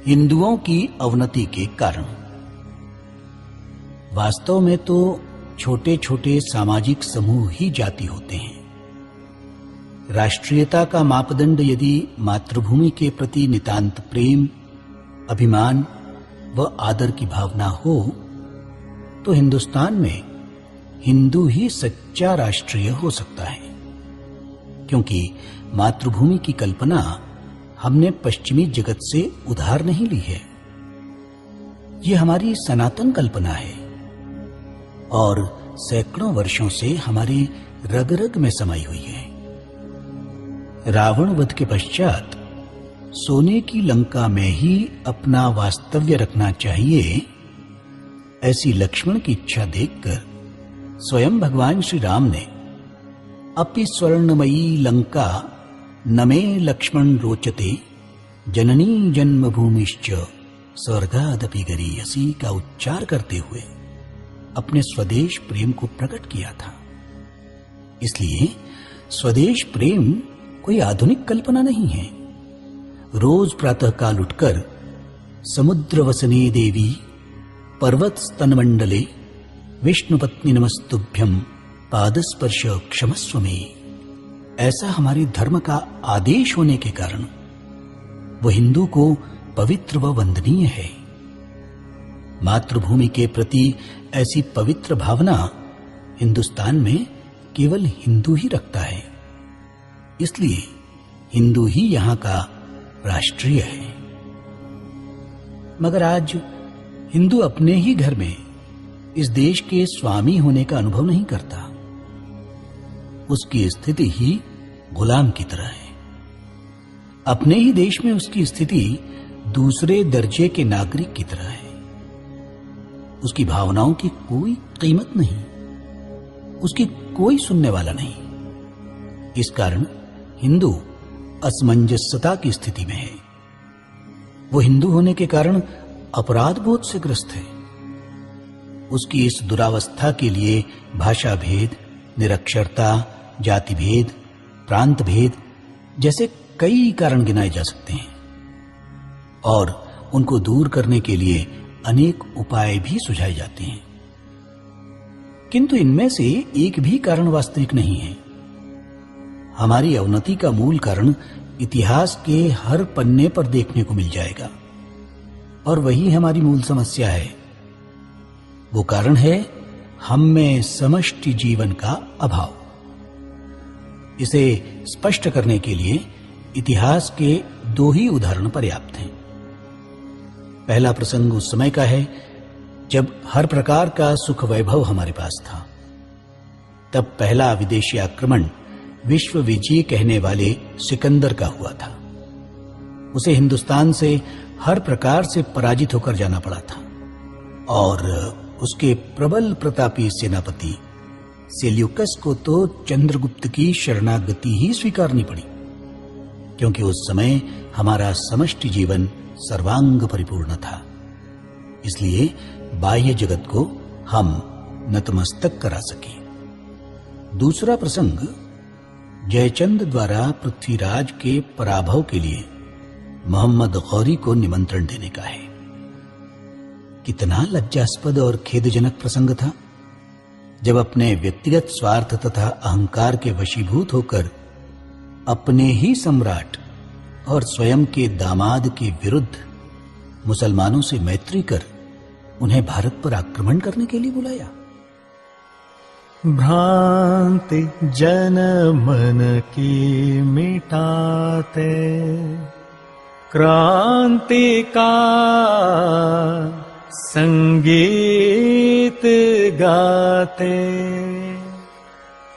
हिंदुओं की अवनति के कारण। वास्तव में तो छोटे छोटे सामाजिक समूह ही जाति होते हैं। राष्ट्रीयता का मापदंड यदि मातृभूमि के प्रति नितांत प्रेम, अभिमान व आदर की भावना हो तो हिंदुस्तान में हिंदू ही सच्चा राष्ट्रीय हो सकता है, क्योंकि मातृभूमि की कल्पना हमने पश्चिमी जगत से उधार नहीं ली है। ये हमारी सनातन कल्पना है और सैकड़ों वर्षों से हमारे रग रग में समाई हुई है। रावण वध के पश्चात सोने की लंका में ही अपना वास्तव्य रखना चाहिए, ऐसी लक्ष्मण की इच्छा देखकर स्वयं भगवान श्री राम ने अपि स्वर्णमयी लंका नमे लक्ष्मण रोचते जननी जन्मभूमिश्च स्वर्गादपि गरीयसी का उच्चार करते हुए अपने स्वदेश प्रेम को प्रकट किया था। इसलिए स्वदेश प्रेम कोई आधुनिक कल्पना नहीं है। रोज प्रातःकाल उठकर समुद्र वसने देवी पर्वत स्तनमंडले विष्णुपत्नी नमस्तुभ्यं पादस्पर्श क्षमस्व में, ऐसा हमारे धर्म का आदेश होने के कारण वह हिंदू को पवित्र व वंदनीय है। मातृभूमि के प्रति ऐसी पवित्र भावना हिंदुस्तान में केवल हिंदू ही रखता है, इसलिए हिंदू ही यहां का राष्ट्रीय है। मगर आज हिंदू अपने ही घर में इस देश के स्वामी होने का अनुभव नहीं करता। उसकी स्थिति ही गुलाम की तरह है। अपने ही देश में उसकी स्थिति दूसरे दर्जे के नागरिक की तरह है। उसकी भावनाओं की कोई कीमत नहीं, उसकी कोई सुनने वाला नहीं। इस कारण हिंदू असमंजसता की स्थिति में है। वो हिंदू होने के कारण अपराध बोध से ग्रस्त है। उसकी इस दुरावस्था के लिए भाषा भेद, निरक्षरता, जाति भेद, प्रांत भेद जैसे कई कारण गिनाए जा सकते हैं और उनको दूर करने के लिए अनेक उपाय भी सुझाए जाते हैं, किंतु इनमें से एक भी कारण वास्तविक नहीं है। हमारी अवनति का मूल कारण इतिहास के हर पन्ने पर देखने को मिल जाएगा और वही हमारी मूल समस्या है। वो कारण है हम में समष्टि जीवन का अभाव। इसे स्पष्ट करने के लिए इतिहास के दो ही उदाहरण पर्याप्त हैं। पहला प्रसंग उस समय का है जब हर प्रकार का सुख वैभव हमारे पास था। तब पहला विदेशी आक्रमण विश्व विजय कहने वाले सिकंदर का हुआ था। उसे हिंदुस्तान से हर प्रकार से पराजित होकर जाना पड़ा था और उसके प्रबल प्रतापी सेनापति सेल्यूकस को तो चंद्रगुप्त की शरणागति ही स्वीकारनी पड़ी, क्योंकि उस समय हमारा समष्टि जीवन सर्वांग परिपूर्ण था। इसलिए बाह्य जगत को हम नतमस्तक करा सके। दूसरा प्रसंग जयचंद द्वारा पृथ्वीराज के पराभव के लिए मोहम्मद गौरी को निमंत्रण देने का है। कितना लज्जास्पद और खेदजनक प्रसंग था जब अपने व्यक्तिगत स्वार्थ तथा अहंकार के वशीभूत होकर अपने ही सम्राट और स्वयं के दामाद के विरुद्ध मुसलमानों से मैत्री कर उन्हें भारत पर आक्रमण करने के लिए बुलाया। भ्रांति जन मन की मिटाते क्रांति का संगीत गाते,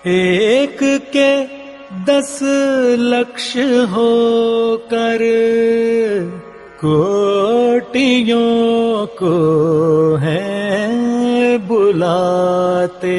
एक के 10 लक्ष्य होकर कोटियों को है बुलाते।